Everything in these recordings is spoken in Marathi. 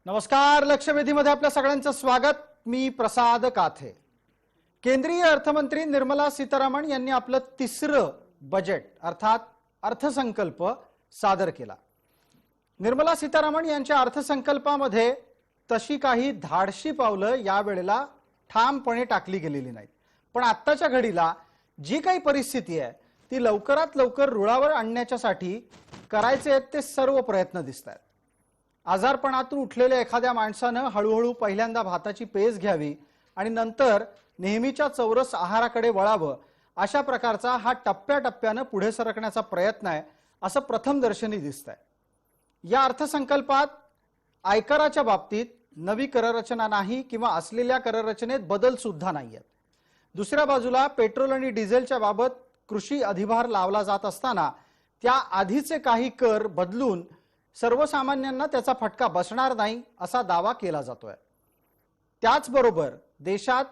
नमस्कार, लक्षवेधीमध्ये आपल्या सगळ्यांचं स्वागत। मी प्रसाद काथे। केंद्रीय अर्थमंत्री निर्मला सीतारामन यांनी आपलं तिसरं बजेट अर्थात अर्थसंकल्प सादर केला। निर्मला सीतारामन यांच्या अर्थसंकल्पामध्ये तशी काही धाडशी पावलं यावेळेला ठामपणे टाकली गेलेली नाहीत, पण आत्ताच्या घडीला जी काही परिस्थिती आहे ती लवकरात लवकर रुळावर आणण्यासाठी करायचे आहेत ते सर्व प्रयत्न दिसतात। आजारपणातून उठलेल्या एखाद्या माणसानं हळूहळू पहिल्यांदा भाताची पेज घ्यावी आणि नंतर नेहमीच्या चौरस आहाराकडे वळावं, अशा प्रकारचा हा टप्प्याटप्प्याने पुढे सरकण्याचा प्रयत्न आहे असं प्रथमदर्शनी दिसतंय। या अर्थसंकल्पात आयकराच्या बाबतीत नवी कररचना नाही किंवा असलेल्या कररचनेत बदल सुद्धा नाहीयेत। दुसऱ्या बाजूला पेट्रोल आणि डिझेलच्या बाबत कृषी अधिभार लावला जात असताना त्या आधीचे काही कर बदलून सर्वसामान्यांना त्याचा फटका बसणार नाही असा दावा केला जातोय। त्याचबरोबर देशात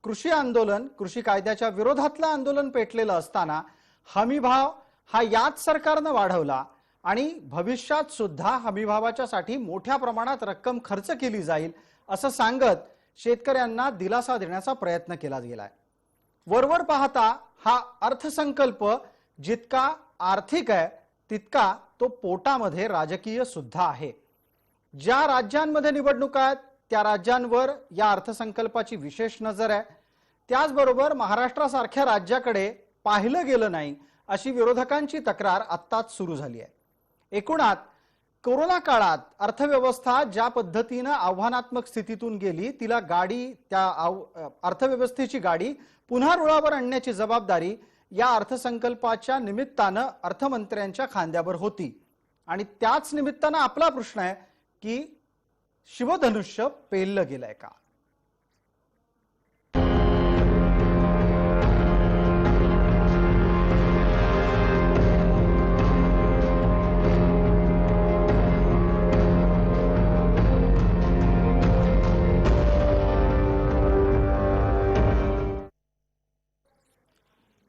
कृषी आंदोलन, कृषी कायद्याच्या विरोधातलं आंदोलन पेटलेलं असताना हमीभाव हा याच सरकारनं वाढवला आणि भविष्यात सुद्धा हमीभावाच्यासाठी मोठ्या प्रमाणात रक्कम खर्च केली जाईल असं सांगत शेतकऱ्यांना दिलासा देण्याचा प्रयत्न केला गेलाय। वरवर पाहता हा अर्थसंकल्प जितका आर्थिक आहे तितका तो पोटामध्ये राजकीय सुद्धा आहे। ज्या राज्यांमध्ये निवडणुका आहेत त्या राज्यांवर या अर्थसंकल्पाची विशेष नजर आहे। त्याचबरोबर महाराष्ट्रासारख्या राज्याकडे पाहिलं गेलं नाही अशी विरोधकांची तक्रार आत्ताच सुरू झाली आहे। एकूणात कोरोना काळात अर्थव्यवस्था ज्या पद्धतीने आव्हानात्मक स्थितीतून गेली तिला त्या अर्थव्यवस्थेची गाडी पुन्हा रुळावर आणण्याची जबाबदारी या अर्थसंकल्पाच्या निमित्तानं अर्थमंत्र्यांच्या खांद्यावर होती आणि त्याच निमित्तानं आपला प्रश्न आहे की शिवधनुष्य पेललं गेलंय का।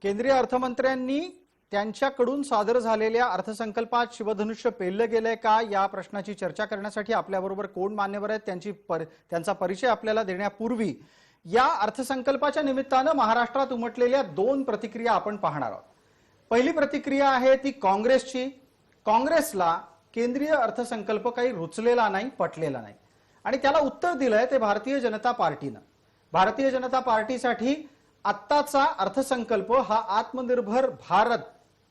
केंद्रीय अर्थमंत्र्यांनी त्यांच्याकडून सादर झालेल्या अर्थसंकल्पात शिवधनुष्य पेललं गेलंय का या प्रश्नाची चर्चा करण्यासाठी आपल्याबरोबर कोण मान्यवर आहेत त्यांचा परिचय आपल्याला देण्यापूर्वी या अर्थसंकल्पाच्या निमित्तानं महाराष्ट्रात उमटलेल्या दोन प्रतिक्रिया आपण पाहणार आहोत। पहिली प्रतिक्रिया आहे ती काँग्रेसची। काँग्रेसला केंद्रीय अर्थसंकल्प काही रुचलेला नाही, पटलेला नाही आणि त्याला उत्तर दिलंय ते भारतीय जनता पार्टीनं। भारतीय जनता पार्टीसाठी आत्ताचा अर्थसंकल्प हा आत्मनिर्भर भारत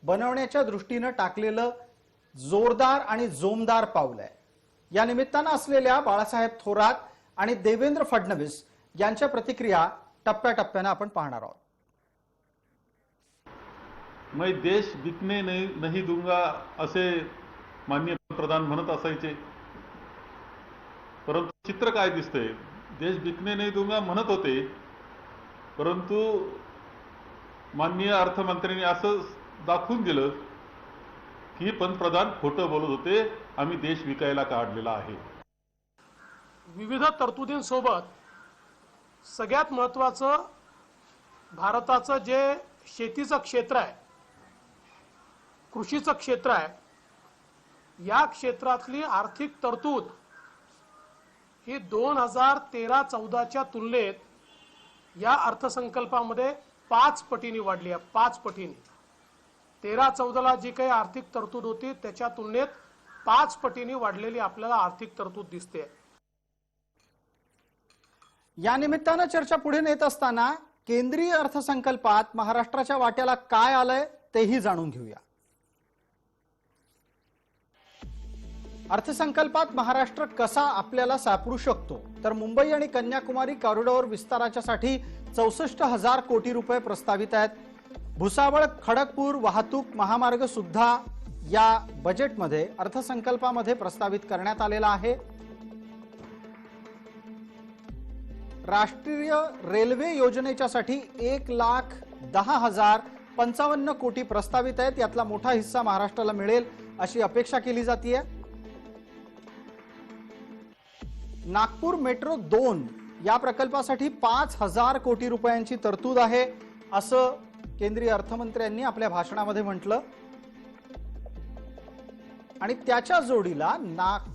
बनवण्याच्या दृष्टीने टाकलेलं जोरदार आणि जोमदार पाऊल आहे। या निमित्तानं असलेल्या बाळासाहेब थोरात आणि देवेंद्र फडणवीस यांच्या प्रतिक्रिया टप्प्याटप्प्याने आपण पाहणार आहोत। मैं देश बिकने नहीं दूंगा असे माननीय पंतप्रधान म्हणत असायचे, परंतु चित्र काय दिसतंय? देश बिकने नहीं दूंगा म्हणत होते, परंतु माननीय अर्थमंत्र्यांनी असं दाखवून दिलं की पंतप्रधान खोटं बोलत होते, आम्ही देश विकायला काढलेला आहे। विविध तरतुदींसोबत सगळ्यात महत्त्वाचं भारताचं जे शेतीचं क्षेत्र आहे, कृषीचं क्षेत्र आहे, या क्षेत्रातली आर्थिक तरतूद ही 2013-14च्या तुलनेत या अर्थसंकल्पामध्ये 5 पटीने वाढली आहे। 5 पटीने 13-14ला जी काही आर्थिक तरतूद होती त्याच्या तुलनेत 5 पटीने वाढलेली आपल्याला आर्थिक तरतूद दिसते। या निमित्तानं चर्चा पुढे नेत असताना केंद्रीय अर्थसंकल्पात महाराष्ट्राच्या वाट्याला काय आलंय तेही जाणून घेऊया। अर्थसंकल्पात महाराष्ट्र कसा आपल्याला सापडू शकतो तर मुंबई आणि कन्याकुमारी कॉरिडॉर विस्ताराच्यासाठी 64,000 कोटी रुपये प्रस्तावित आहेत। भुसावळ खडगपूर वाहतूक महामार्ग सुद्धा या बजेटमध्ये अर्थसंकल्पामध्ये प्रस्तावित करण्यात आलेला आहे। राष्ट्रीय रेल्वे योजनेच्यासाठी 1,10,055 कोटी प्रस्तावित आहेत। यातला मोठा हिस्सा महाराष्ट्राला मिळेल अशी अपेक्षा केली जाते। नागपूर मेट्रो 2 या प्रकल्पासाठी 5,000 कोटी रुपयांची तरतूद आहे असं केंद्रीय अर्थमंत्र्यांनी आपल्या भाषणामध्ये म्हटलं। आणि त्याच्या जोडीला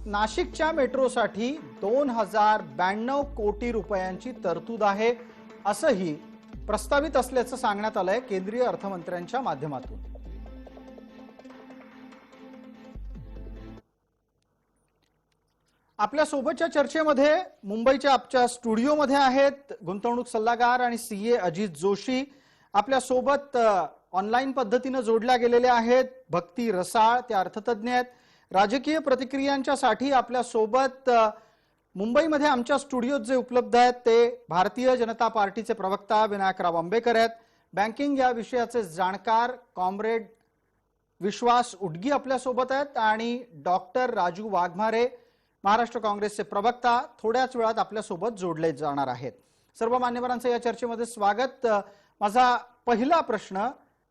नाशिकच्या मेट्रोसाठी 2092 कोटी रुपयांची तरतूद आहे, असंही प्रस्तावित असल्याचं सांगण्यात आलंय केंद्रीय अर्थमंत्र्यांच्या माध्यमातून. आपल्या सोबतच्या चर्चेमध्ये मुंबईच्या आमच्या स्टुडिओमध्ये आहेत गुंतवणूक सल्लागार आणि सीए अजित जोशी. आपल्या सोबत ऑनलाईन पद्धतीने जोडल्या गेलेल्या आहेत भक्ती रसाळ, त्या अर्थतज्ञ आहेत. राजकीय प्रतिक्रियांच्यासाठी आपल्या सोबत मुंबईमध्ये आमच्या स्टुडिओत जे उपलब्ध आहेत ते भारतीय जनता पार्टीचे प्रवक्ता विनायकराव आंबेकर आहेत. बँकिंग या विषयाचे जाणकार कॉम्रेड विश्वास उडगी आपल्या सोबत आहेत आणि डॉक्टर राजू वाघमारे महाराष्ट्र काँग्रेसचे प्रवक्ता थोड्याच वेळात आपल्या सोबत जोडले जाणार आहेत. सर्व मान्यवरांचं या चर्चेमध्ये स्वागत. माझा पहिला प्रश्न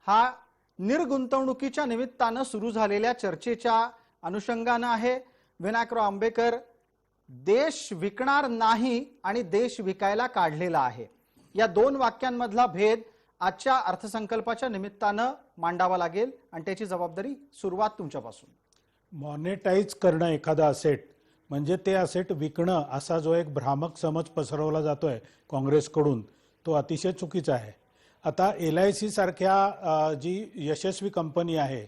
हा निर्गुंतवणुकीच्या निमित्तानं सुरू झालेल्या चर्चेच्या अनुषंगानं आहे. विनायकराव आंबेकर, देश विकणार नाही आणि देश विकायला काढलेला आहे, या दोन वाक्यांमधला भेद आजच्या अर्थसंकल्पाच्या निमित्तानं मांडावा लागेल आणि त्याची जबाबदारी सुरुवात तुमच्यापासून. मॉनेटाईज करणं एखादं असेट म्हणजे ते असेट विकणं, असा जो एक भ्रामक समज पसरवला जातोय काँग्रेसकडून, तो अतिशय चुकीचा आहे. आता LIC सारख्या जी यशस्वी कंपनी आहे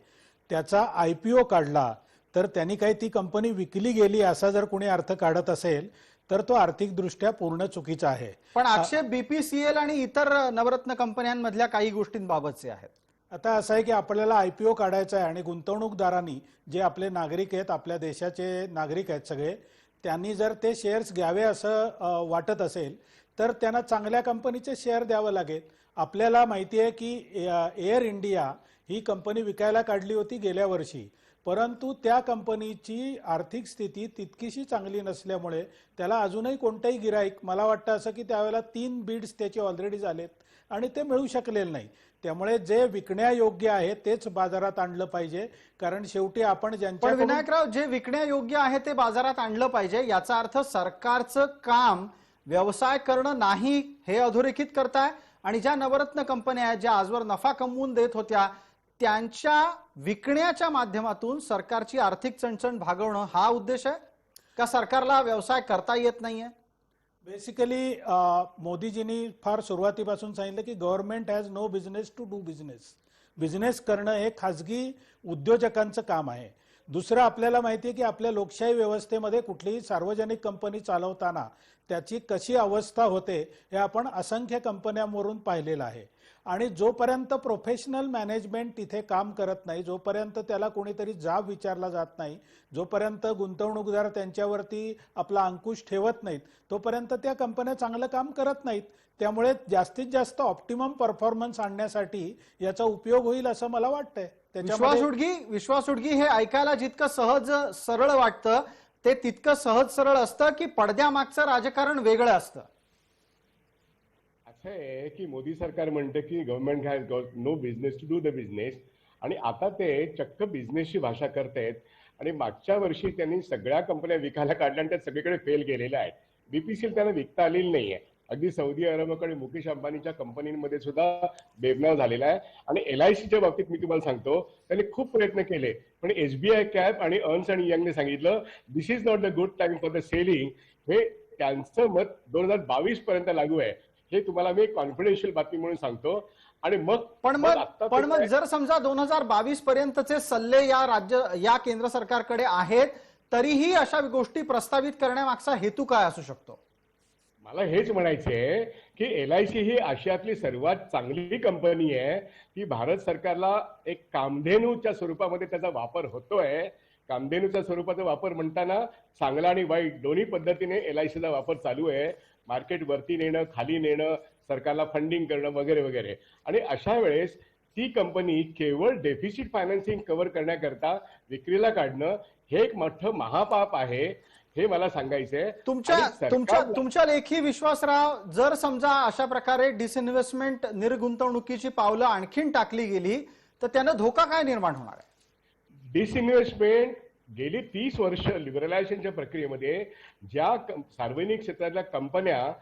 त्याचा IPO काढला तर त्यांनी काही ती कंपनी विकली गेली असा जर कोणी अर्थ काढत असेल तर तो आर्थिकदृष्ट्या पूर्ण चुकीचा आहे. पण आक्षेप BPCL आणि इतर नवरत्न कंपन्यांमधल्या काही गोष्टींबाबतचे आहेत. आता असं आहे की आपल्याला IPO काढायचा आहे आणि गुंतवणूकदारांनी, जे आपले नागरिक आहेत, आपल्या देशाचे नागरिक आहेत सगळे, त्यांनी जर ते शेअर्स घ्यावे असं वाटत असेल तर त्यांना चांगल्या कंपनीचे शेअर द्यावं लागेल. आपल्याला माहिती आहे की एअर इंडिया ही कंपनी विकायला काढली होती गेल्या वर्षी, परंतु त्या कंपनीची आर्थिक स्थिती तितकीशी चांगली नसल्यामुळे त्याला अजूनही कोणताही गिराईक, मला वाटतं असं की त्यावेळेला 3 बिड्स त्याचे ऑलरेडी झालेत आणि ते मिळू शकलेलं नाही. त्यामुळे जे विकण्यायोग्य आहे तेच बाजारात आणलं पाहिजे, कारण शेवटी आपण ज्यांच्या. पण विनायकराव, जे विकण्यायोग्य आहे ते बाजारात आणलं पाहिजे याचा अर्थ सरकारचं काम व्यवसाय करणं नाही हे अधोरेखित करताय, आणि ज्या नवरत्न कंपन्या आहेत ज्या आजवर नफा कमवून देत होत्या त्यांच्या विकण्याच्या माध्यमातून सरकारची आर्थिक चणचण भागवणं हा उद्देश आहे का? सरकारला व्यवसाय करता येत नाहीये? बेसिकली मोदीजींनी फार सुरुवातीपासून सांगितलं की government has no business to do business. Business करणं हे खाजगी उद्योजकांचं काम आहे. दुसरं, आपल्याला माहिती आहे की आपल्या लोकशाही व्यवस्थेमध्ये कुठलीही सार्वजनिक कंपनी चालवताना त्याची कशी अवस्था होते हे आपण असंख्य कंपन्यांवरून पाहिलेलं आहे. आणि जोपर्यंत प्रोफेशनल मॅनेजमेंट तिथे काम करत नाही, जोपर्यंत त्याला कोणीतरी जाब विचारला जात नाही, जोपर्यंत गुंतवणूकदार त्यांच्यावरती आपला अंकुश ठेवत नाहीत, तोपर्यंत त्या कंपन्या चांगलं काम करत नाहीत. त्यामुळे जास्तीत जास्त ऑप्टिमम परफॉर्मन्स आणण्यासाठी याचा उपयोग होईल असं मला वाटतंय. विश्वास उडगी, हे ऐकायला जितकं सहज सरळ वाटतं ते तितकं सहज सरळ असतं की पडद्यामागचं राजकारण वेगळं असतं? असं आहे की मोदी सरकार म्हणते की government has got no business to do the business, आणि आता ते चक्क बिझनेसची भाषा करतायत. आणि मागच्या वर्षी त्यांनी सगळ्या कंपन्या विकायला काढल्या आणि त्या सगळीकडे फेल गेलेल्या आहेत. BPCL त्यांना विकता आलेली नाहीये. अगदी सौदी अरबकडे मुकेश अंबानीच्या कंपनीमध्ये सुद्धा बेबनाव झालेला आहे. आणि LICच्या बाबतीत मी तुम्हाला सांगतो, त्यांनी खूप प्रयत्न केले, पण SBI कॅप आणि अर्न्स्ट अँड यंगने सांगितलं this is not the good time for the selling. हे त्यांचं मत 2022 पर्यंत लागू आहे. हे तुम्हाला मी कॉन्फिडेन्शियल बातमी म्हणून सांगतो. आणि पण मग जर समजा 2022 पर्यंतचे सल्ले या केंद्र सरकारकडे आहेत, तरीही अशा गोष्टी प्रस्तावित करण्यामागचा हेतू काय असू शकतो? मला हेच म्हणायचंय की LIC ही आशियातली सर्वात चांगली कंपनी आहे. ती भारत सरकारला एक कामधेनूच्या स्वरूपामध्ये त्याचा वापर होतोय. कामधेनूच्या स्वरूपाचा वापर म्हणताना चांगला आणि वाईट दोन्ही पद्धतीने LICचा वापर चालू आहे. मार्केट वरती नेणं, खाली नेणं, सरकारला फंडिंग करणं वगैरे वगैरे. आणि अशा वेळेस ती कंपनी केवळ डेफिसिट फायनान्सिंग कव्हर करण्याकरता विक्रीला काढणं हे एक मोठं महापाप आहे, हे मला सांगायचंय. तुमच्या लेखी विश्वासराव, जर समजा अशा प्रकारे डिसइन्व्हेस्टमेंट निर्गुंतवणुकीची पावलं आणखीन टाकली गेली तर त्यानं धोका काय निर्माण होणार आहे? डिसइन्व्हेस्टमेंट गेली 30 वर्ष लिबरलायझेशनच्या प्रक्रियेमध्ये ज्या सार्वजनिक क्षेत्रातल्या कंपन्या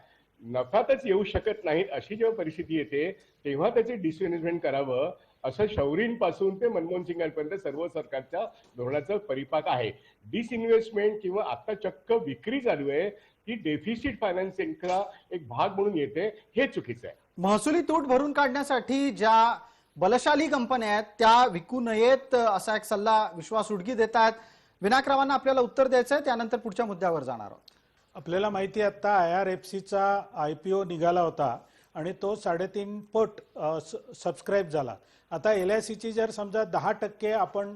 नफ्यातच येऊ शकत नाहीत, अशी जेव्हा परिस्थिती येते तेव्हा त्याचे डिसइन्व्हेस्टमेंट करावं असं शौरींपासून ते मनमोहन सिंगांपर्यंत सर्व सरकारच्या धोरणाचा परिपाक आहे. डिसइन्व्हेस्टमेंट किंवा आता चक्क विक्री चालू आहे ती डेफिसिट फायनान्सिंगचा एक भाग म्हणून येते, हे चुकीचं आहे. महसुली तूट भरून काढण्यासाठी ज्या बलशाली कंपन्या आहेत त्या विकू नयेत असा एक सल्ला विश्वास उडगी देत आहेत. विनायकरावांना आपल्याला उत्तर द्यायचं आहे, त्यानंतर पुढच्या मुद्द्यावर जाणार आहोत. आपल्याला माहिती आहे आता IRFCचा IPO निघाला होता आणि तो 3.5 पट सबस्क्राईब झाला. आता LICची जर समजा 10% आपण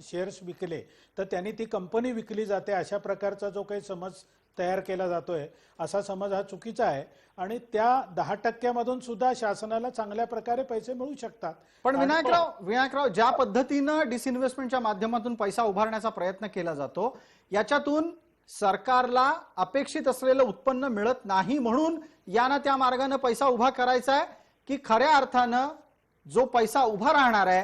शेअर्स विकले तर त्यांनी ती कंपनी विकली जाते, अशा प्रकारचा जो काही समज तयार केला जातोय असा समज हा चुकीचा आहे. आणि त्या 10% मधून सुद्धा शासनाला चांगल्या प्रकारे पैसे मिळू शकतात. पण विनायकराव ज्या पद्धतीनं डिसइन्व्हेस्टमेंटच्या माध्यमातून पैसा उभारण्याचा प्रयत्न केला जातो याच्यातून सरकारला अपेक्षित असलेलं उत्पन्न मिळत नाही, म्हणून यानं त्या मार्गाने पैसा उभा करायचा आहे की खऱ्या अर्थानं जो पैसा उभा राहणार आहे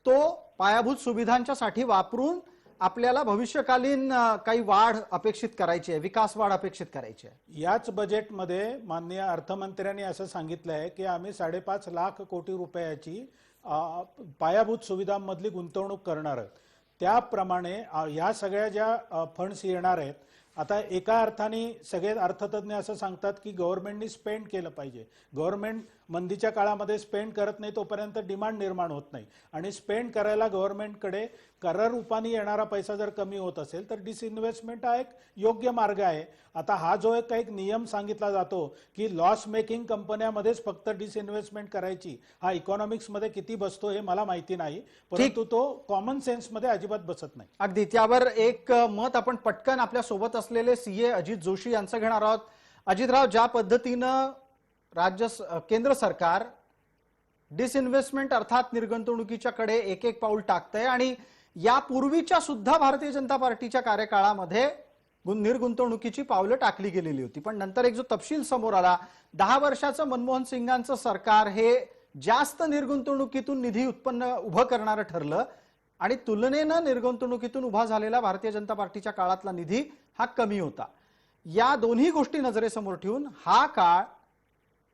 तो पायाभूत सुविधांच्या साठी वापरून आपल्याला भविष्यकालीन काही वाढ अपेक्षित करायची आहे, विकास वाढ अपेक्षित करायची आहे. याच बजेटमध्ये माननीय अर्थमंत्र्यांनी असं सांगितलं आहे की आम्ही 5.5 लाख कोटी रुपयाची पायाभूत सुविधांमधली गुंतवणूक करणार आहोत. त्याप्रमाणे या सगळ्या ज्या फंड्स येणार आहेत, आता एका अर्थाने सगळे अर्थतज्ञ असं सांगतात की गव्हर्नमेंटनी स्पेंड केलं पाहिजे. गव्हर्नमेंट मंदीच्या काळामध्ये स्पेंड करत नाही तोपर्यंत डिमांड निर्माण होत नाही, आणि स्पेंड करायला गव्हर्नमेंटकडे कर रूपाने येणारा पैसा जर कमी होत असेल तर डिसइन्व्हेस्टमेंट हा एक योग्य मार्ग आहे. आता हा जो एक नियम सांगितला जातो की लॉस मेकिंग कंपन्यामध्येच फक्त डिसइन्व्हेस्टमेंट करायची, हा इकॉनॉमिक्स मध्ये किती बसतो हे मला माहिती नाही, परंतु तो कॉमन सेन्स मध्ये अजिबात बसत नाही. अगदी त्यावर एक मत आपण पटकन आपल्या सोबत असलेले CA अजित जोशी यांचं घेणार आहोत. अजितराव, ज्या पद्धतीनं केंद्र सरकार डिसइन्व्हेस्टमेंट अर्थात निर्गुंतवणुकीच्या कडे एक एक पाऊल टाकतंय आणि यापूर्वीच्या सुद्धा भारतीय जनता पार्टीच्या कार्यकाळामध्ये निर्गुंतवणुकीची पावलं टाकली गेलेली होती, पण नंतर एक जो तपशील समोर आला, 10 वर्षाचं मनमोहन सिंगांचं सरकार हे जास्त निर्गुंतवणुकीतून निधी उत्पन्न उभं करणारं ठरलं आणि तुलनेनं निर्गुंतवणुकीतून उभा झालेला भारतीय जनता पार्टीच्या काळातला निधी हा कमी होता. या दोन्ही गोष्टी नजरेसमोर ठेवून हा काळ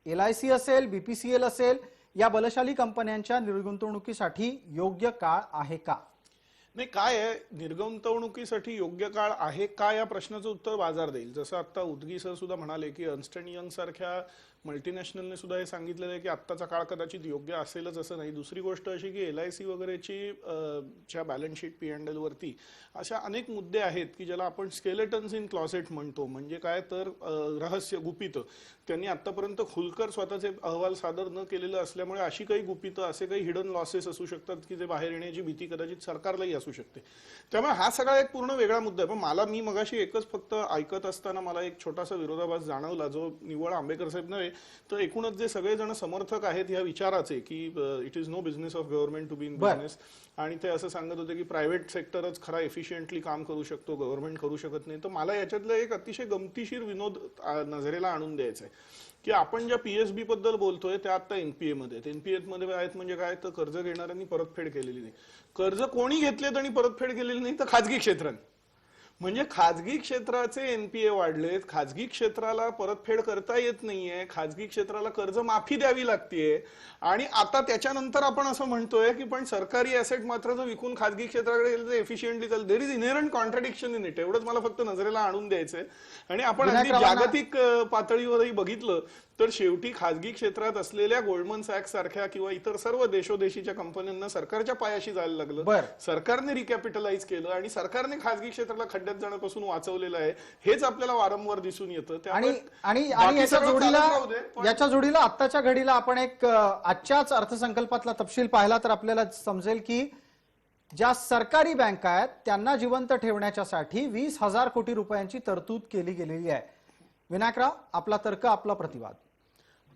LIC असेल, BPCL असेल, या बलशाली कंपन्यांच्या निर्गुंतवणुकीसाठी योग्य काळ आहे का? नाही, काय आहे, निर्गुंतवणुकीसाठी योग्य काळ आहे का या प्रश्नाचं उत्तर बाजार देईल. जसं आता उदगी सर सुद्धा म्हणाले की अर्न्स्ट अँड यंग सारख्या मल्टीनॅशनलने सुद्धा हे सांगितलेलं आहे की आत्ताचा काळ कदाचित योग्य असेलच असं नाही. दुसरी गोष्ट अशी की LIC वगैरेची च्या बॅलन्स शीट P&L वरती अशा अनेक मुद्दे आहेत की ज्याला आपण स्केलेटन्स इन क्लॉसेट म्हणतो. म्हणजे काय तर रहस्य गुपित त्यांनी आतापर्यंत खुलकर स्वतःचे अहवाल सादर न केलेलं असल्यामुळे अशी काही गुपितं, असे काही हिडन लॉसेस असू शकतात की जे बाहेर येण्याची भीती कदाचित सरकारलाही असू शकते. त्यामुळे हा सगळा एक पूर्ण वेगळा मुद्दा आहे. पण मी मगाशी एकच फक्त ऐकत असताना मला एक छोटासा विरोधाभास जाणवला, जो निव्वळ आंबेकर साहेब नव्हे तर एकूणच जे सगळेजण समर्थक आहेत या विचाराचे की it is no business of government to be in business, आणि ते असं सांगत होते की प्रायव्हेट सेक्टरच खरा एफिशियंटली काम करू शकतो, गव्हर्नमेंट करू शकत नाही. तर मला याच्यातलं एक अतिशय गमतीशीर विनोद नजरेला आणून द्यायचा आहे की आपण ज्या PSB बद्दल बोलतोय त्या आता NPA मध्ये आहेत. NPA मध्ये आहेत म्हणजे काय तर कर्ज घेणाऱ्यांनी परतफेड केलेली नाही. कर्ज कोणी घेतलेत आणि परतफेड केलेली नाही तर खाजगी क्षेत्राने. म्हणजे खाजगी क्षेत्राचे NPA वाढलेत, खाजगी क्षेत्राला परतफेड करता येत नाहीये, खाजगी क्षेत्राला कर्ज माफी द्यावी लागतेय, आणि आता त्याच्यानंतर आपण असं म्हणतोय की पण सरकारी ऍसेट मात्र जर विकून खाजगी क्षेत्राकडे गेलं तर एफिशियंटली चालेल. There is inherent contradiction in it. एवढंच मला फक्त नजरेला आणून द्यायचंय. आणि आपण अगदी जागतिक पातळीवरही बघितलं तर शेवटी खाजगी क्षेत्रात असलेल्या गोल्डमन सॅक्स सारख्या किंवा इतर सर्व देशोदेशीच्या कंपन्यांना सरकारच्या पायाशी जायला लागलं. सरकारने रिकॅपिटलाइज केलं आणि सरकारने खाजगी क्षेत्राला खड्ड्यात जाण्यापासून वाचवलेलं आहे. हेच आपल्याला वारंवार दिसून येतं. आणि याच्या जोडीला आत्ताच्या घडीला आपण एक आजच्याच अर्थसंकल्पातला तपशील पाहिला तर आपल्याला समजेल की ज्या सरकारी बँका आहेत त्यांना जिवंत ठेवण्यासाठी 20,000 कोटी रुपयांची तरतूद केली गेलेली आहे. विनायकराव, आपला तर्क, आपला प्रतिवाद.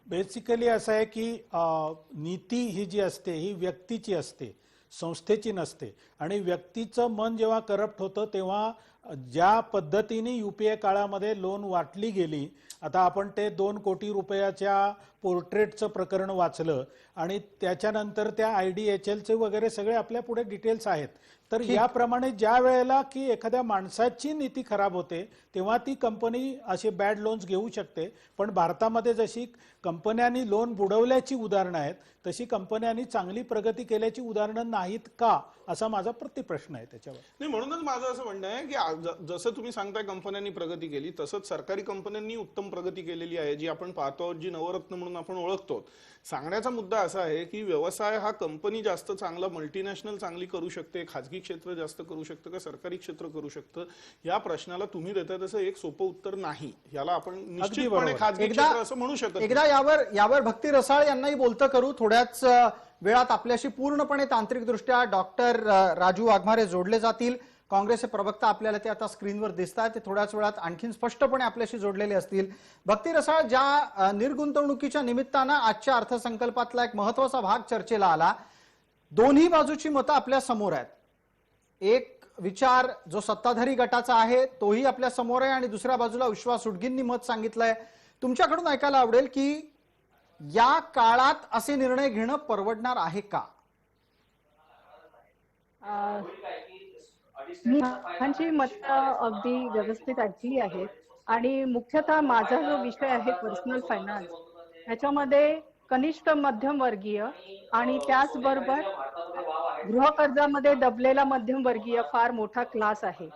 बेसिकली असं आहे की नीती ही जी असते ही व्यक्तीची असते, संस्थेची नसते. आणि व्यक्तीचं मन जेव्हा करप्ट होतं तेव्हा ज्या पद्धतीने युपीए काळामध्ये लोन वाटली गेली, आता आपण ते 2 कोटी रुपयाच्या पोर्ट्रेटचं प्रकरण वाचलं आणि त्याच्यानंतर त्या IDHLचे वगैरे सगळे आपल्या पुढे डिटेल्स आहेत. तर याप्रमाणे ज्या वेळेला की एखाद्या माणसाची नीती खराब होते तेव्हा ती कंपनी असे बॅड लोन्स घेऊ शकते. पण भारतामध्ये जशी कंपन्यांनी लोन बुडवल्याची उदाहरणं आहेत तशी कंपन्यांनी चांगली प्रगती केल्याची उदाहरणं नाहीत का, असा माझा प्रतिप्रश्न आहे त्याच्यावर. नाही, म्हणूनच माझं असं म्हणणं आहे की जसं तुम्ही सांगताय कंपन्यांनी प्रगती केली, तसंच सरकारी कंपन्यांनी उत्तम प्रगती केलेली आहे, जी आपण पाहतो, जी नवरत्न म्हणून आपण ओळखतो. सांगण्याचा मुद्दा असा आहे की व्यवसाय हा कंपनी जास्त चांगला, मल्टीनॅशनल चांगली करू शकते, खाजगी क्षेत्र जास्त करू शकतं का सरकारी क्षेत्र करू शकतं, या प्रश्नाला तुम्ही देताय तसं एक सोपं उत्तर नाही. याला आपण निश्चितपणे खाजगी क्षेत्र असं म्हणू शकत एकदा यावर भक्ती रसाळ यांनाही बोलतं करू. थोड्याच वेळात आपल्याशी पूर्णपणे तांत्रिकदृष्ट्या डॉक्टर राजू वाघमारे जोडले जातील. काँग्रेसचे प्रवक्ता आपल्याला ते आता स्क्रीनवर दिसत आहेत, ते थोड्याच वेळात आणखीन स्पष्टपणे आपल्याशी जोडलेले असतील. भक्ती रसाळ, ज्या निर्गुंतवणुकीच्या निमित्तानं आजच्या अर्थसंकल्पातला एक महत्वाचा भाग चर्चेला आला, दोन्ही बाजूची मतं आपल्या समोर आहेत. एक विचार जो सत्ताधारी गटाचा आहे तोही आपल्या समोर आहे आणि दुसऱ्या बाजूला विश्वास उटगींनी मत सांगितलंय. तुमच्याकडून ऐकायला आवडेल की या काळात असे निर्णय घेणं परवडणार आहे का? मी दोघांची मतं अगदी व्यवस्थित ऐकली आहेत आणि मुख्यतः माझा जो विषय आहे पर्सनल फायनान्स, ह्याच्यामध्ये कनिष्ठ मध्यमवर्गीय आणि त्याचबरोबर गृहकर्जामध्ये दबलेला मध्यमवर्गीय फार मोठा क्लास आहे.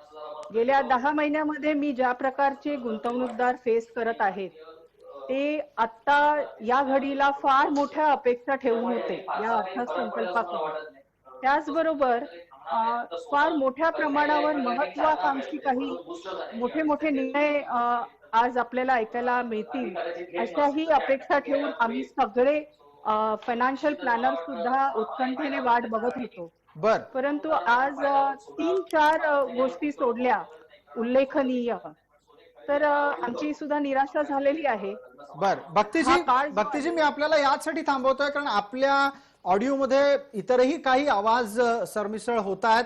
गेल्या 10 महिन्यामध्ये मी ज्या प्रकारचे गुंतवणूकदार फेस करत आहेत ते आता या घडीला फार मोठ्या अपेक्षा ठेवून होते या अर्थसंकल्पाकडे. त्याचबरोबर फार मोठ्या प्रमाणावर महत्वाकांक्षी काही मोठे मोठे निर्णय आज आपल्याला ऐकायला मिळतील अशाही अपेक्षा ठेवून आम्ही सगळे फायनान्शियल प्लॅनर सुद्धा उत्कंठेने वाट बघत होतो. परंतु आज 3-4 गोष्टी सोडल्या उल्लेखनीय, तर आमची सुद्धा निराशा झालेली आहे. भक्तीजी, मी आपल्याला यासाठी थांबवतोय कारण आपल्या ऑडिओमध्ये इतरही काही आवाज सरमिसळ होत आहेत.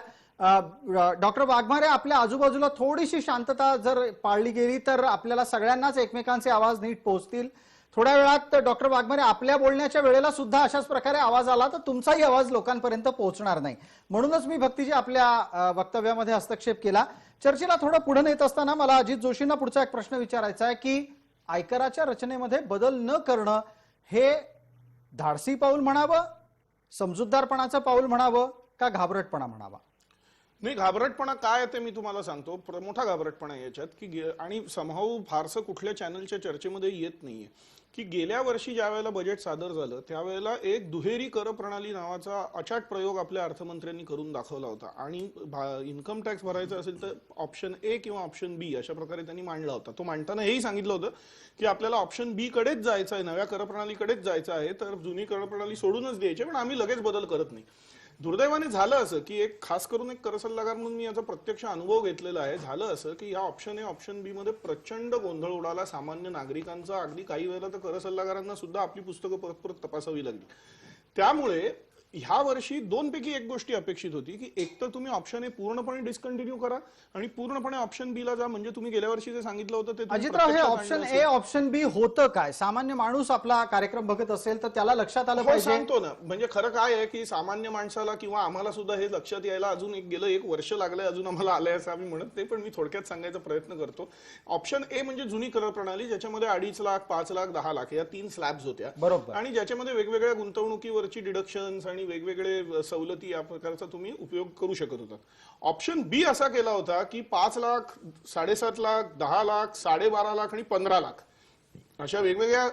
डॉक्टर वाघमारे, आपल्या आजूबाजूला थोडीशी शांतता जर पाळली गेली तर आपल्याला सगळ्यांनाच एकमेकांचे आवाज नीट पोहोचतील. थोड्या वेळात डॉक्टर वाघमारे, आपल्या बोलण्याच्या वेळेला सुद्धा अशाच प्रकारे आवाज आला तर तुमचाही आवाज लोकांपर्यंत पोहोचणार नाही. म्हणूनच मी भक्तीजी आपल्या वक्तव्यामध्ये हस्तक्षेप केला. चर्चेला थोडं पुढे नेत असताना मला अजित जोशींना पुढचा एक प्रश्न विचारायचा आहे की आयकराच्या रचनेमध्ये बदल न करणं हे धाडसी पाऊल म्हणावं, समजूतदारपणाचं पाऊल म्हणावं का घाबरटपणा म्हणावा? नाही, घाबरटपणा काय ते मी तुम्हाला सांगतो. मोठा घाबरटपणा याच्यात की आणि समहाऊ फारसं कुठल्या चॅनलच्या चर्चेमध्ये येत नाहीये की गेल्या वर्षी ज्या वेळेला बजेट सादर झालं त्यावेळेला एक दुहेरी कर प्रणाली नावाचा अचाट प्रयोग आपल्या अर्थमंत्र्यांनी करून दाखवला होता आणि इन्कम टॅक्स भरायचा असेल तर ऑप्शन ए किंवा ऑप्शन बी अशा प्रकारे त्यांनी मांडला होता. तो मांडताना हेही सांगितलं होतं की आपल्याला ऑप्शन बी कडेच जायचं आहे, नव्या कर प्रणालीकडेच जायचं आहे, तर जुनी कर प्रणाली सोडूनच द्यायची, पण आम्ही लगेच बदल करत नाही. दुर्दैवाने झालं असं की एक खास करून एक करसल्लागार म्हणून मी याचा प्रत्यक्ष अनुभव घेतलेला आहे. झालं असं की या ऑप्शन ए ऑप्शन बी मध्ये प्रचंड गोंधळ उडाला सामान्य नागरिकांचा. अगदी काही वेळेला तर करसल्लागारांना सुद्धा आपली पुस्तकं परत परत तपासावी लागली. त्यामुळे ह्या वर्षी 2 पैकी एक गोष्टी अपेक्षित होती की एक तर तुम्ही ऑप्शन ए पूर्णपणे डिस्कंटिन्यू करा आणि पूर्णपणे ऑप्शन बी ला जा, म्हणजे तुम्ही गेल्या वर्षी जे सांगितलं होतं ते. अजितराव, हे ऑप्शन ए ऑप्शन बी होतं काय? सामान्य माणूस आपला कार्यक्रम बघत असेल तर त्याला लक्षात आलं पाहिजे. सांगतो ना, म्हणजे खरं काय आहे की सामान्य माणसाला किंवा आम्हाला सुद्धा हे लक्षात यायला अजून गेलं 1 वर्ष लागलंय, अजून आम्हाला आलंय असं आम्ही म्हणत नाही, पण मी थोडक्यात सांगायचा प्रयत्न करतो. ऑप्शन ए म्हणजे जुनी कर प्रणाली, ज्याच्यामध्ये 2.5 लाख, 5 लाख, 10 लाख या 3 स्लॅब्स होत्या, बरोबर, आणि ज्याच्यामध्ये वेगवेगळ्या गुंतवणुकीवरची डिडक्शन्स आणि वेगवेगळे सवलती या प्रकारचा तुम्ही उपयोग करू शकत होता. ऑप्शन बी असा केला होता की 5 लाख, 7.5 लाख, 10 लाख, 12.5 लाख आणि 15 लाख अशा वेगवेगळ्या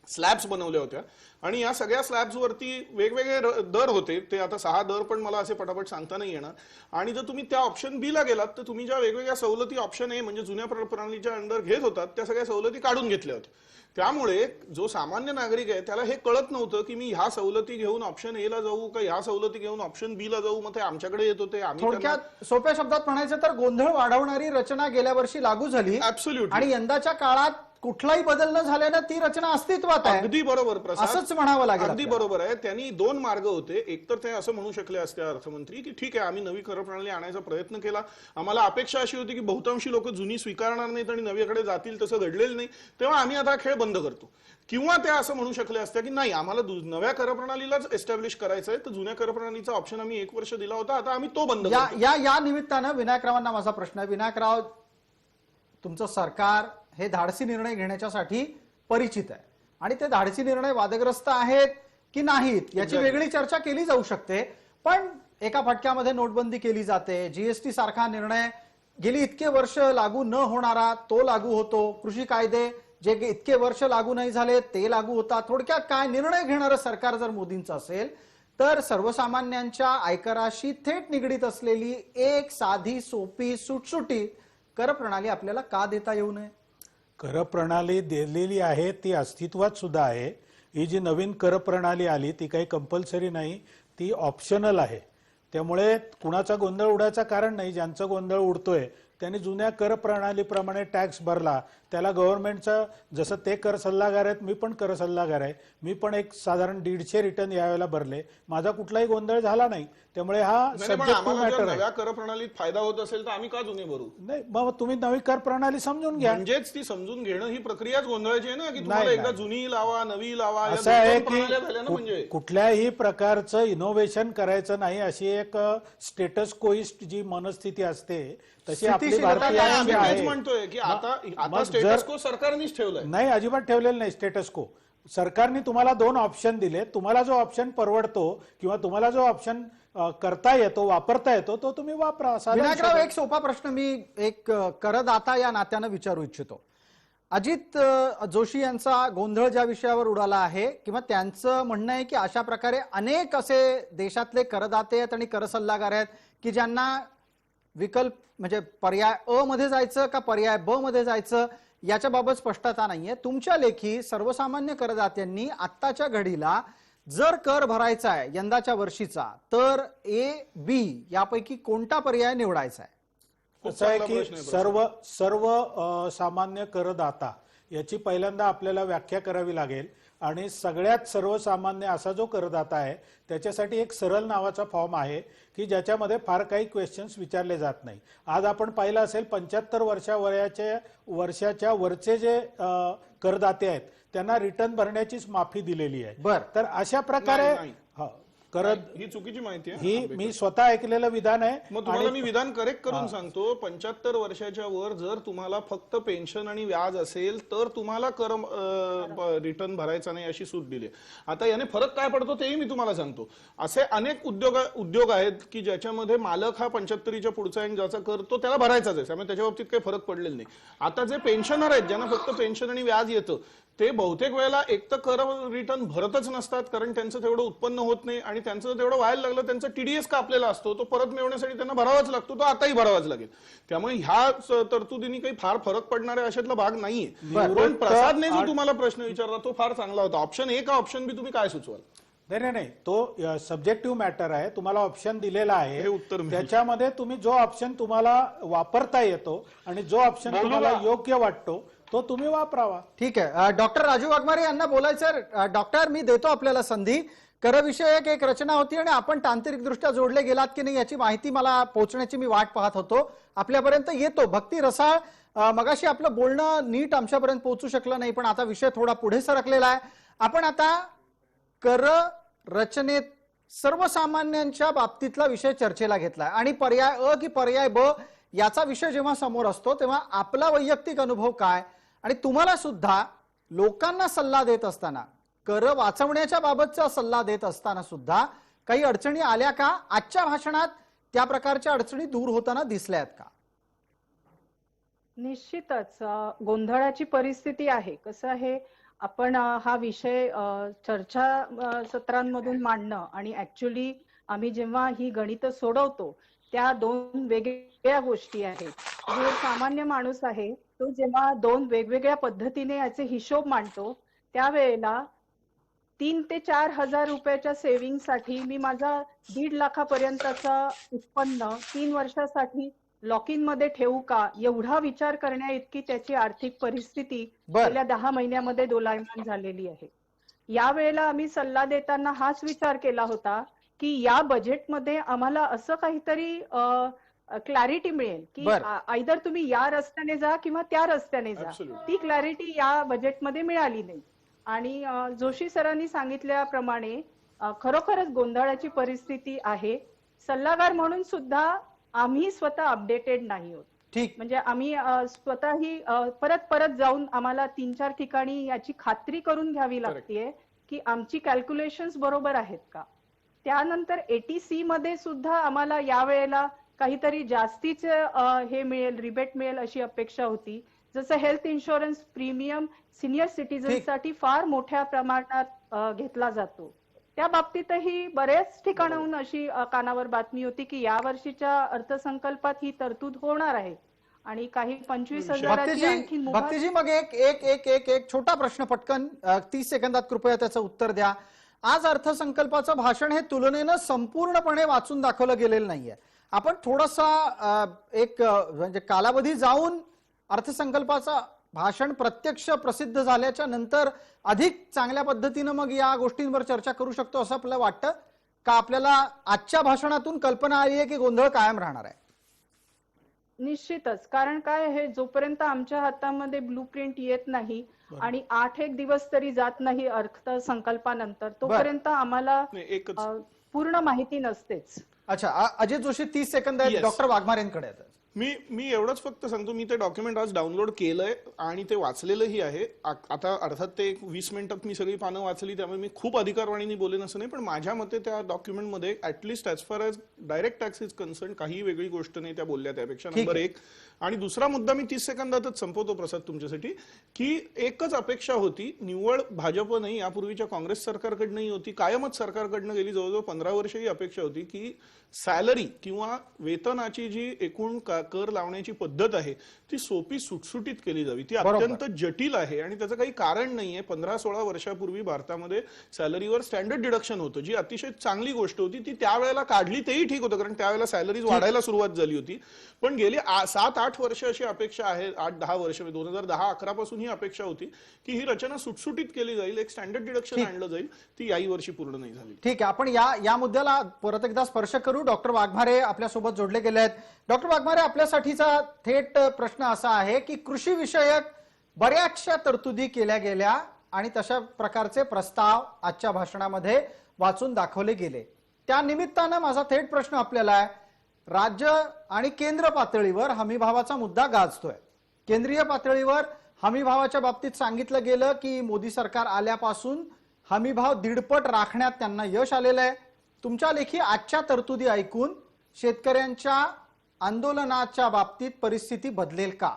स्लॅब्स बनवल्या होत्या आणि या सगळ्या स्लॅब्स वरती वेगवेगळे दर होते. ते आता 6 दर पण मला असे पटापट सांगता नाही येणार. आणि जर तुम्ही त्या ऑप्शन बी ला गेलात तर तुम्ही ज्या वेगवेगळ्या सवलती ऑप्शन ए म्हणजे जुन्या प्रणालीच्या अंडर घेत होतात त्या सगळ्या सवलती काढून घेतल्या होत्या. त्यामुळे जो सामान्य नागरिक आहे त्याला हे कळत नव्हतं की मी ह्या सवलती घेऊन ऑप्शन ए ला जाऊ का ह्या सवलती घेऊन ऑप्शन बी ला जाऊ. मग ते आमच्याकडे येत होते. थोडक्यात सोप्या शब्दात म्हणायचं तर गोंधळ वाढवणारी रचना गेल्या वर्षी लागू झाली. ऍब्सोल्युटली. आणि यंदाच्या काळात कुठलाही बदल न झाल्यानं ती रचना अस्तित्वात आहे अगदी बरोबर प्रसाद, असंच म्हणावं लागेल अगदी आपल्याला. बरोबर आहे. त्यांनी दोन मार्ग होते. एक तर ते असं म्हणू शकले असते अर्थमंत्री की ठीक आहे, आम्ही नवी कर प्रणाली आणायचा प्रयत्न केला, आम्हाला अपेक्षा अशी होती की बहुतांशी लोक जुनी स्वीकारणार नाहीत आणि नवीकडे जातील, तसं घडलेलं नाही, तेव्हा आम्ही आता खेळ बंद करतो. किंवा ते असं म्हणू शकले असते की नाही, आम्हाला नव्या कर प्रणालीलाच एस्टॅब्लिश करायचं आहे, तर जुन्या कर प्रणालीचा ऑप्शन आम्ही 1 वर्ष दिला होता, आता आम्ही तो बंद करतो. या निमित्तानं विनायकरावांना माझा प्रश्न आहे. विनायकराव, तुमचं सरकार हे धाडसी निर्णय घेण्याच्यासाठी परिचित आहे आणि ते धाडसी निर्णय वादग्रस्त आहेत की नाहीत याची वेगळी चर्चा केली जाऊ शकते, पण एका फटक्यामध्ये नोटबंदी केली जाते, जीएसटी सारखा निर्णय गेली इतके वर्ष लागू न होणारा तो लागू होतो, कृषी कायदे जे इतके वर्ष लागू नाही झाले ते लागू होतात. थोडक्यात काय, निर्णय घेणारं सरकार जर मोदींचं असेल तर सर्वसामान्यांच्या आयकराशी थेट निगडीत असलेली एक साधी सोपी सुटसुटीत कर प्रणाली आपल्याला का देता येऊ नये? कर प्रणाली दिलेली आहे, ती अस्तित्वात सुद्धा आहे. ही जी नवीन कर प्रणाली आली ती काही कंपल्सरी नाही, ती ऑप्शनल आहे. त्यामुळे कुणाचा गोंधळ उडायचं कारण नाही. ज्यांचा गोंधळ उडतोय त्यांनी जुन्या कर प्रणालीप्रमाणे टॅक्स भरला, त्याला गव्हर्नमेंटचं, जसं ते कर सल्लागार आहेत, मी पण कर सल्लागार आहे, मी पण एक साधारण 150 रिटर्न यावेळेला भरले, माझा कुठलाही गोंधळ झाला नाही. त्यामुळे हा सब्जेक्टिव्ह मॅटर आहे. नव्या कर प्रणालीत फायदा होत असेल तर आम्ही का जुने भरू? नाही, मग तुम्ही नवी कर प्रणाली समजून घ्या. म्हणजेच ती समजून घेणं ही प्रक्रियाच गोंधळाची आहे ना, की तुम्हाला एकदा जुनी लावा, नवी लावा, या असं आहे दोन प्रणाल्या झाल्या ना. की म्हणजे कुठल्याही प्रकारचं इनोव्हेशन करायचं नाही अशी एक स्टेटस कोइस्ट जी मनस्थिती असते तशी आपली स्थितिशीलता आम्ही भारतीयांची तेच आहे. म्हणतोय की आता मग स्टेटस को सरकारनेच ठेवलंय. नाही, अजिबात ठेवलेलं नाही स्टेटस को. सरकारने तुम्हाला 2 ऑप्शन दिले, तुम्हाला जो ऑप्शन परवडतो किंवा तुम्हाला जो ऑप्शन करता येतो, वापरता येतो, तो तुम्ही वापरा. विनायकराव, एक सोपा प्रश्न मी एक करदाता या नात्यानं विचारू इच्छितो. अजित जोशी यांचा गोंधळ ज्या विषयावर उडाला आहे किंवा त्यांचं म्हणणं आहे की अशा प्रकारे अनेक असे देशातले करदाते आहेत आणि कर सल्लागार आहेत की ज्यांना विकल्प म्हणजे पर्याय अ मध्ये जायचं का पर्याय ब मध्ये जायचं याच्याबाबत स्पष्टता नाहीये. तुमच्या लेखी सर्वसामान्य करदात्यांनी आत्ताच्या घडीला जर कर भरायचा आहे यंदाच्या वर्षीचा, तर ए बी यापैकी कोणता पर्याय निवडायचा आहे? असं आहे की सर्व सामान्य करदाता याची पहिल्यांदा आपल्याला व्याख्या करावी लागेल आणि सगळ्यात सर्वसामान्य असा जो करदाता आहे त्याच्यासाठी एक सरळ नावाचा फॉर्म आहे की ज्याच्यामध्ये फार काही क्वेश्चन्स विचारले जात नाही. आज आपण पाहिलं असेल 75 वर्षाच्या वरचे जे करदाते आहेत त्यांना रिटर्न भरण्याचीच माफी दिलेली आहे. बर, तर अशा प्रकारे नाही. ही चुकीची माहिती आहे. ही मी स्वतः ऐकलेलं विधान आहे. मग तुम्हाला मी विधान करेक्ट करून सांगतो. 75 वर्षाच्या वर जर तुम्हाला फक्त पेन्शन आणि व्याज असेल तर तुम्हाला कर रिटर्न भरायचा नाही अशी सूट दिली. आता याने फरक काय पडतो तेही मी तुम्हाला सांगतो. असे अनेक उद्योग आहेत की ज्याच्यामध्ये मालक हा 75च्या पुढचा आहे, ज्याचा कर तो त्याला भरायचाच आहे, त्यामुळे त्याच्या बाबतीत काही फरक पडलेला नाही. आता जे पेन्शनर आहेत ज्यांना फक्त पेन्शन आणि व्याज येतं ते बहुतेक वेळेला एक तर कर रिटर्न भरतच नसतात, कारण त्यांचं तेवढं उत्पन्न होत नाही आणि त्यांचं तेवढं व्हायला लागलं, त्यांचा टीडीएस कापलेला असतो, तो परत मिळवण्यासाठी त्यांना भरावाच लागतो, तो आताही भरावाच लागेल. त्यामुळे ह्या तरतुदींनी काही फार फरक पडणार आहे अशातला भाग नाहीये. पण प्रसादने जो तुम्हाला प्रश्न विचारला तो फार चांगला होता. ऑप्शन ए का ऑप्शन बी, तुम्ही काय सुचवाल? नाही, तो सब्जेक्टिव्ह मॅटर आहे. तुम्हाला ऑप्शन दिलेला हे आहे, उत्तर त्याच्यामध्ये तुम्ही जो ऑप्शन तुम्हाला वापरता येतो आणि जो ऑप्शन तुम्हाला योग्य वाटतो तो तुम्ही वापरावा. ठीक आहे. डॉक्टर राजू वाघमारे यांना बोलायचं. डॉक्टर, मी देतो आपल्याला संधी. करविषयक एक रचना होती आणि आपण तांत्रिकदृष्ट्या जोडले गेलात की नाही याची माहिती मला पोहोचण्याची मी वाट पाहत होतो. आपल्यापर्यंत येतो. भक्ती रसाळ, मगाशी आपलं बोलणं नीट आमच्यापर्यंत पोहोचू शकलं नाही, पण आता विषय थोडा पुढे सरकलेला आहे. आपण आता कर रचनेत सर्वसामान्यांच्या बाबतीतला विषय चर्चेला घेतलाय आणि पर्याय अ की पर्याय ब याचा विषय जेव्हा समोर असतो तेव्हा आपला वैयक्तिक अनुभव काय आणि तुम्हाला सुद्धा लोकांना सल्ला देत असताना, कर वाचवण्याच्या बाबतचा सल्ला देत असताना सुद्धा काही अडचणी आल्या का? आजच्या भाषणात त्या प्रकारच्या अडचणी दूर होताना दिसल्यात का? निश्चितच गोंधळाची परिस्थिती आहे. कसं आहे, आपण हा विषय चर्चा सत्रांमधून मांडणं आणि ऍक्च्युली आम्ही जेव्हा ही गणितं सोडवतो त्या 2 वेगवेगळ्या गोष्टी आहेत. जो सामान्य माणूस आहे तो जेव्हा 2 वेगवेगळ्या पद्धतीने याचे हिशोब मांडतो त्यावेळेला 3 ते 4 हजार रुपयाच्या सेव्हिंग साठी मी माझा 1.5 लाखापर्यंतचा उत्पन्न 3 वर्षासाठी लॉक इन मध्ये ठेवू का, एवढा विचार करण्या इतकी त्याची आर्थिक परिस्थिती बर. गेल्या 10 महिन्यामध्ये दोलायमान झालेली आहे. यावेळेला आम्ही सल्ला देताना हाच विचार केला होता की या बजेटमध्ये आम्हाला असं काहीतरी क्लॅरिटी मिळेल की बर. आयदर तुम्ही या रस्त्याने जा किंवा त्या रस्त्याने जा. Absolutely. ती क्लॅरिटी या बजेटमध्ये मिळाली नाही. आणि जोशी सरांनी सांगितल्याप्रमाणे खरोखरच गोंधळाची परिस्थिती आहे. सल्लागार म्हणून सुद्धा आम्ही स्वतः अपडेटेड नाही आहोत. ठीक. म्हणजे आम्ही स्वतःही परत परत जाऊन आम्हाला 3-4 ठिकाणी याची खात्री करून घ्यावी लागतेय की आमची कॅल्क्युलेशन्स बरोबर आहेत का. त्यानंतर एटीसी मध्ये सुद्धा आम्हाला यावेळेला काहीतरी जास्तीच हे मिळेल, रिबेट मिळेल अशी अपेक्षा होती. जसं हेल्थ इन्शुरन्स प्रीमियम सिनियर सिटीजनसाठी फार मोठ्या प्रमाणात घेतला जातो. त्या बाबतीतही बऱ्याच ठिकाणाहून अशी कानावर बातमी होती की या वर्षीच्या अर्थसंकल्पात ही तरतूद होणार आहे आणि काही 25,000ची आणखी भक्तीजी मग एक छोटा प्रश्न पटकन 30 सेकंदात कृपया त्याचं उत्तर द्या. आज अर्थसंकल्पाचं भाषण हे तुलनेनं संपूर्णपणे वाचून दाखवलं गेलेलं नाहीये. आपण थोडासा एक म्हणजे कालावधी जाऊन अर्थसंकल्पाचा भाषण प्रत्यक्ष प्रसिद्ध झाल्याच्या नंतर अधिक चांगल्या पद्धतीनं मग या गोष्टींवर चर्चा करू शकतो असं आपल्याला वाटतं का? आपल्याला आजच्या भाषणातून कल्पना आली आहे की गोंधळ कायम राहणार आहे? निश्चितच. कारण काय आहे, जोपर्यंत आमच्या हातामध्ये ब्लूप्रिंट येत नाही आणि 8 दिवस तरी जात नाही अर्थसंकल्पानंतर, तोपर्यंत आम्हाला एकच पूर्ण माहिती नसतेच. अच्छा, अजय जोशी 30 सेकंद आहेत. Yes. डॉक्टर वाघमारेंकडे आहेत. मी एवढंच फक्त सांगतो, मी ते डॉक्युमेंट आज डाउनलोड केलंय आणि ते वाचलेलंही आहे. आता अर्थात ते 20 मिनिटात मी सगळी पानं वाचली, त्यामुळे मी खूप अधिकारवाणीने बोलेन असं नाही, पण माझ्या मते त्या डॉक्युमेंटमध्ये at least as far as direct tax is concern काही वेगळी गोष्ट नाही त्या बोलल्या त्यापेक्षा. नंबर 1. आणि दुसरा मुद्दा मी 30 सेकंदातच संपवतो प्रसाद तुमच्यासाठी, की एकच अपेक्षा होती, निव्वळ भाजप नाही, यापूर्वीच्या काँग्रेस सरकारकडनंही होती, कायमच सरकारकडनं गेली जवळजवळ 15 वर्ष ही अपेक्षा होती की सॅलरी किंवा वेतनाची जी एकूण कर लावण्याची पद्धत आहे ती सोपी सुटसुटीत केली जावी. ती अत्यंत जटिल आहे आणि त्याचं काही कारण नाहीये. 15-16 वर्षापूर्वी भारतामध्ये सॅलरीवर स्टँडर्ड डिडक्शन होतं, जी अतिशय चांगली गोष्ट होती. ती त्यावेळेला काढली तेही ठीक होतं, कारण त्यावेळेला सॅलरीज वाढायला सुरुवात झाली होती. पण गेली 7-8 वर्ष अशी अपेक्षा आहे, 8-10 वर्ष, 2010-11 पासून ही अपेक्षा होती की ही रचना सुटसुटीत केली जाईल, एक स्टँडर्ड डिडक्शन आणलं जाईल. ती याही वर्षी पूर्ण नाही झाली. ठीक आहे, आपण या मुद्द्याला परत एकदा स्पर्श करू. डॉक्टर वाघमारे आपल्यासोबत जोडले गेले आहेत. डॉक्टर वाघमारे, आपल्यासाठीचा थेट प्रश्न असा आहे की कृषी विषयक बऱ्याचशा तरतुदी केल्या गेल्या आणि तशा प्रकारचे प्रस्ताव आजच्या भाषणामध्ये वाचून दाखवले गेले. त्या निमित्तानं माझा थेट प्रश्न आपल्याला आहे, राज्य आणि केंद्र पातळीवर हमीभावाचा मुद्दा गाजतोय. केंद्रीय पातळीवर हमीभावाच्या बाबतीत सांगितलं गेलं की मोदी सरकार आल्यापासून हमीभाव 1.5 राखण्यात त्यांना यश आलेलं आहे. तुमच्या लेखी आजच्या तरतुदी ऐकून शेतकऱ्यांच्या आंदोलनाच्या बाबतीत परिस्थिती बदलेल का?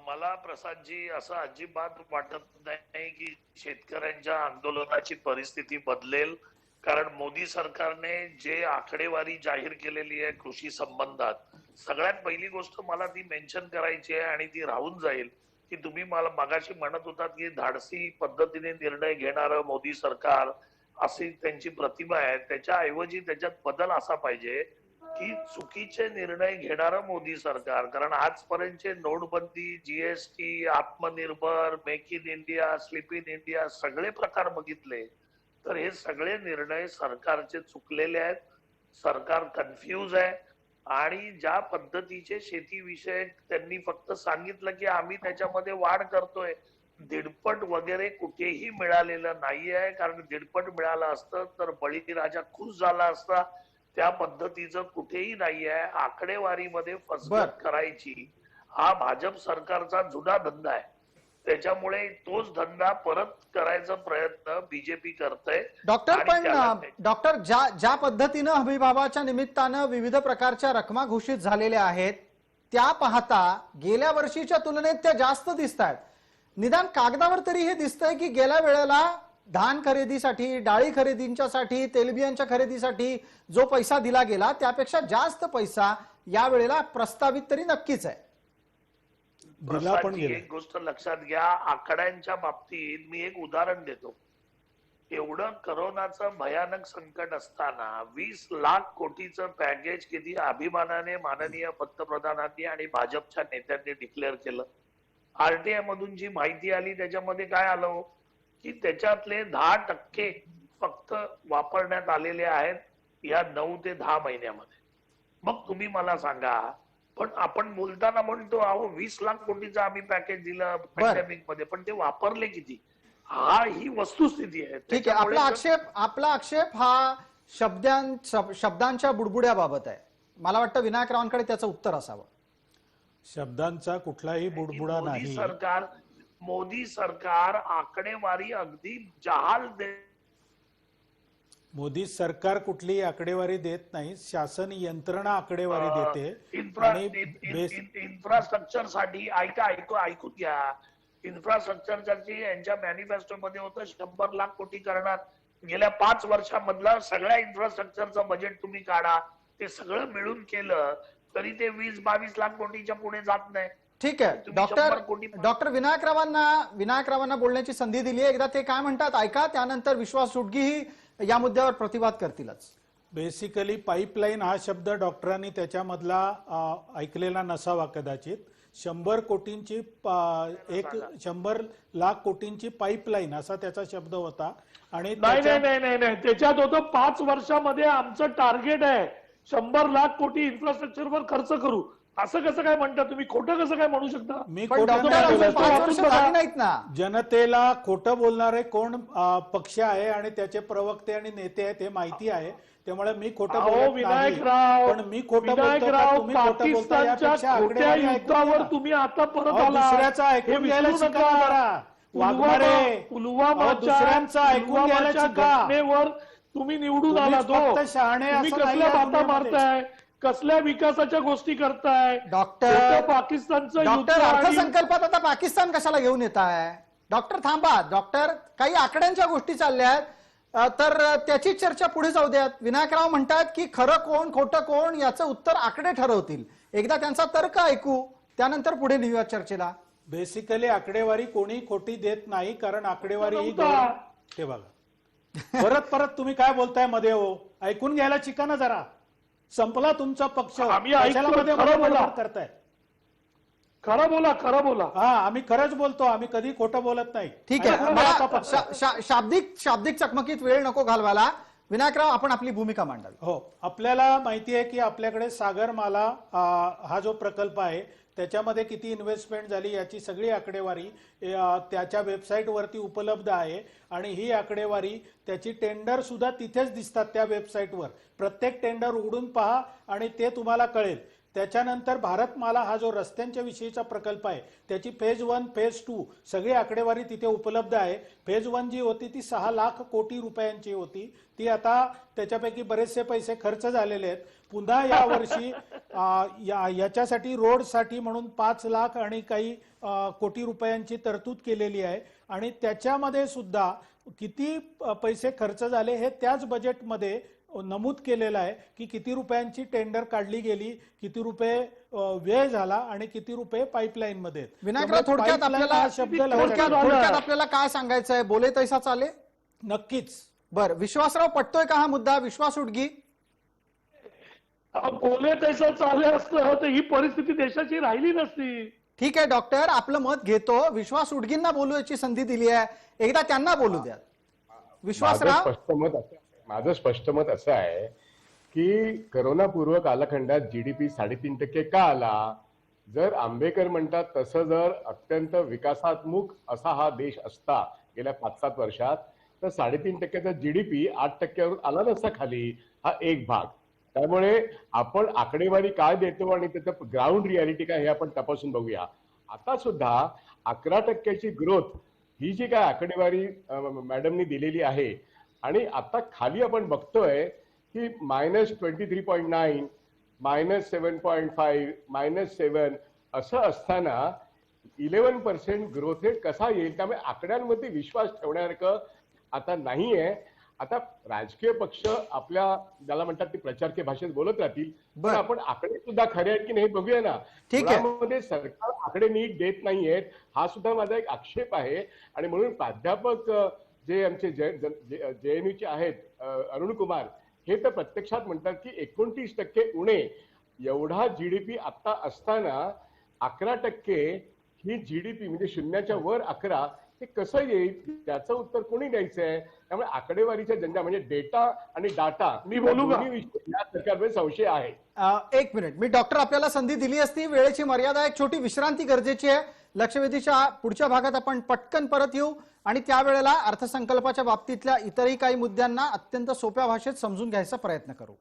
मला प्रसादजी असं अजिबात वाटत नाही की शेतकऱ्यांच्या आंदोलनाची परिस्थिती बदलेल. कारण मोदी सरकारने जे आकडेवारी जाहीर केलेली आहे कृषी संबंधात, सगळ्यात पहिली गोष्ट मला ती मेन्शन करायची आहे आणि ती राहून जाईल की तुम्ही मला मगाशी म्हणत होतात की धाडसी पद्धतीने निर्णय घेणारं मोदी सरकार अशी त्यांची प्रतिमा आहे. त्याच्याऐवजी त्याच्यात बदल असा पाहिजे की चुकीचे निर्णय घेणारं मोदी सरकार. कारण आजपर्यंतचे नोटबंदी, जीएसटी, आत्मनिर्भर, make in India, sleep in India सगळे प्रकार बघितले तर हे सगळे निर्णय सरकारचे चुकलेले आहेत. सरकार कन्फ्यूज आहे आणि ज्या पद्धतीचे शेतीविषयक त्यांनी फक्त सांगितलं की आम्ही त्याच्यामध्ये वाढ करतोय, 1.5 वगैरे कुठेही मिळालेलं नाहीये. कारण 1.5 मिळालं असतं तर बळीराजा खुश झाला असता. त्या पद्धतीचं कुठेही नाहीये. आकडेवारीमध्ये फसगत करायची हा भाजप सरकारचा जुना धंदा आहे. त्याच्यामुळे तोच धंदा परत करायचा प्रयत्न बीजेपी करतंय. डॉक्टर, पण डॉक्टर, ज्या पद्धतीनं हमीभावाच्या निमित्तानं विविध प्रकारच्या रकमा घोषित झालेल्या आहेत त्या पाहता गेल्या वर्षीच्या तुलनेत त्या जास्त दिसत आहेत. निदान कागदावर तरी हे दिसतंय की गेल्या वेळेला धान खरेदीसाठी, डाळी खरेदींच्यासाठी, तेलबियांच्या खरेदीसाठी जो पैसा दिला गेला त्यापेक्षा जास्त पैसा या वेळेला प्रस्तावित तरी नक्कीच आहे. एक गोष्ट लक्षात घ्या, आकड्यांच्या बाबतीत मी एक उदाहरण देतो. एवढं करोनाचं भयानक संकट असताना 20 लाख कोटीचं पॅकेज किती अभिमानाने माननीय पंतप्रधानांनी आणि भाजपच्या नेत्यांनी डिक्लेअर केलं. आरटीआय मधून जी माहिती आली त्याच्यामध्ये काय आलं हो? की त्याच्यातले 10% फक्त वापरण्यात आलेले आहेत या 9 ते 10 महिन्यामध्ये. मग तुम्ही मला सांगा, पण आपण बोलताना म्हणतो अहो 20 लाख कोटीचं आम्ही पॅकेज दिलं पॅन्डेमिक मध्ये, पण ते वापरले किती? ही वस्तुस्थिती आहे. ठीक आहे. आपला आक्षेप हा शब्दांच्या बुडबुड्याबाबत आहे. मला वाटतं विनायकरावांकडे त्याचं उत्तर असावं. शब्दांचा कुठलाही बुडबुडा नाही. मोदी सरकार आकडेवारी अगदी जहाल मोदी सरकार कुठलीही आकडेवारी देत नाही. शासन यंत्रणा आकडेवारी देते. इन्फ्रास्ट्रक्चर साठी ऐकून घ्या. इन्फ्रास्ट्रक्चरची यांच्या मॅनिफेस्टो मध्ये होतं 100 लाख कोटी करणार. गेल्या 5 वर्षामधलं सगळ्या इन्फ्रास्ट्रक्चरचं बजेट तुम्ही काढा, ते सगळं मिळून केलं तरी ते 20-22 लाख कोटीच्या पुढे जात नाही. ठीक आहे. डॉक्टर विनायकरावांना बोलण्याची संधी दिली आहे. एकदा ते काय म्हणतात ऐका, त्यानंतर विश्वास सुटगी ही या मुद्द्यावर प्रतिवाद करतीलच. बेसिकली पाईपलाईन हा शब्द डॉक्टरांनी त्याच्यामधला ऐकलेला नसावा कदाचित. 100 कोटींची 100 लाख कोटींची पाईपलाईन असा त्याचा शब्द होता. आणि नाही त्याच्यात होतं 5 वर्षामध्ये आमचं टार्गेट आहे 100 लाख कोटी इन्फ्रास्ट्रक्चरवर खर्च करू. असं कसं काय म्हणता तुम्ही? खोटं कसं काय म्हणू शकता? मी नाहीत ना. जनतेला खोटं बोलणारे कोण पक्ष आहे आणि त्याचे प्रवक्ते आणि नेते आहेत हे माहिती आहे. त्यामुळे मी खोटं बोलत नाही. पण मी खोटं बोलतो का तुम्ही खोटं बोलता यापेक्षा आकडेवारी युद्धावर तुम्ही आता परत आला. दुसऱ्याचं ऐकून घ्यायला शिका जरा. दुसऱ्यांचं ऐकून घ्यायला शिका. तुम्ही निवडून आला तो शहाणे तुम्ही कसल्या बाता मारताय, कसल्या विकासाच्या गोष्टी करताय? डॉक्टर पाकिस्तानचं अर्थसंकल्पात आता पाकिस्तान कशाला घेऊन येत आहे? डॉक्टर थांबा. डॉक्टर काही आकड्यांच्या गोष्टी चालल्या आहेत तर त्याची चर्चा पुढे जाऊ द्यात. विनायकराव म्हणतात की खरं कोण खोटं कोण याचं उत्तर आकडे ठरवतील. एकदा त्यांचा तर्क ऐकू, त्यानंतर पुढे नेऊया चर्चेला. बेसिकली आकडेवारी कोणी खोटी देत नाही, कारण आकडेवारी ही ते बघा. परत तुम्ही काय बोलताय मध्ये हो? ऐकून घ्यायला शिका ना जरा. संपला तुमचा पक्ष. आम्ही करताय. खरं बोला. हा, आम्ही खरंच बोलतो. आम्ही कधी खोटं बोलत नाही. ठीक आहे. शाब्दिक चकमकीत वेळ नको घालवायला. विनायकराव, आपण आपली भूमिका मांडावी. हो, आपल्याला माहिती आहे की आपल्याकडे सागरमाला हा जो प्रकल्प आहे त्याच्यामध्ये किती इन्व्हेस्टमेंट झाली याची सगळी आकडेवारी त्याच्या वेबसाईटवरती उपलब्ध आहे. आणि ही आकडेवारी त्याची टेंडर सुद्धा तिथेच दिसतात त्या वेबसाईटवर. प्रत्येक टेंडर उघडून पहा आणि ते तुम्हाला कळेल. त्याच्यानंतर भारतमाला हा जो रस्त्यांच्या विषयीचा प्रकल्प आहे त्याची फेज 1 फेज 2 सगळी आकडेवारी तिथे उपलब्ध आहे. फेज 1 जी होती ती 6 लाख कोटी रुपयांची होती. ती आता त्याच्यापैकी बरेचसे पैसे खर्च झालेले आहेत. पुन्हा यावर्षी याच्यासाठी रोडसाठी म्हणून 5 लाख आणि काही कोटी रुपयांची तरतूद केलेली आहे. आणि त्याच्यामध्ये सुद्धा किती पैसे खर्च झाले हे त्याच बजेटमध्ये नमूद केलेलं आहे की किती रुपयांची टेंडर काढली गेली, किती रुपये व्यय झाला आणि किती रुपये पाईपलाईन मध्ये. विनायकराव, थोडक्यात आपल्याला काय सांगायचं आहे? बोले तैसा चाले. नक्कीच. बर, विश्वासराव, पटतोय का हा मुद्दा? विश्वास उडगी बोले तैसा चाले असतं तर ही परिस्थिती देशाची राहिली नसती. ठीक आहे डॉक्टर, आपलं मत घेतो. विश्वास उडगींना बोलण्याची संधी दिली आहे, एकदा त्यांना बोलू द्या. विश्वासराव, माझं स्पष्ट मत असं आहे की करोनापूर्व कालखंडात GDP 3.5% का आला? जर आंबेकर म्हणतात तसं जर अत्यंत विकासात्मक असा हा देश असता गेल्या 5-7 वर्षात तर 3.5%चा GDP 8%वर आला नसता खाली. हा एक भाग. त्यामुळे आपण आकडेवारी काय देतो आणि त्याचं ग्राउंड रियालिटी काय हे आपण तपासून बघूया. आता सुद्धा 11%ची ग्रोथ ही जी काय आकडेवारी मॅडमनी दिलेली आहे आणि आता खाली आपण बघतोय की -23.9, -7.5, -7 असं असताना 11% ग्रोथ रेट कसा येईल? त्यामुळे आकड्यांमध्ये विश्वास ठेवण्यासारखं आता नाहीये. आता राजकीय पक्ष आपल्या ज्याला म्हणतात ते प्रचारकीय भाषेत बोलत राहतील, पण आपण आकडे सुद्धा खरे आहेत की नाही बघूया ना. त्यामध्ये सरकार आकडे नीट देत नाहीयेत हा सुद्धा माझा एक आक्षेप आहे. आणि म्हणून प्राध्यापक जे आमचे JNUचे आहेत अरुण कुमार, हे तर प्रत्यक्षात म्हणतात की 29% उणे एवढा GDP आता असताना 11% ही GDP म्हणजे शून्याच्या वर 11 हे कसं येईल, त्याचं उत्तर कोणी द्यायचंय? त्यामुळे आकडेवारीच्या जंजा म्हणजे डेटा आणि डाटा मी बोलू का? या सरकारमध्ये संशय आहे. एक मिनिट, मी डॉक्टर आपल्याला संधी दिली असती, वेळेची मर्यादा, एक छोटी विश्रांती गरजेची आहे. लक्षवेधीच्या पुढच्या भागात आपण पटकन परत येऊ आणि त्यावेळेला अर्थसंकल्पाच्या बाबतीतल्या इतरही काही मुद्द्यांना अत्यंत सोप्या भाषेत समजून घ्यायचा प्रयत्न करू.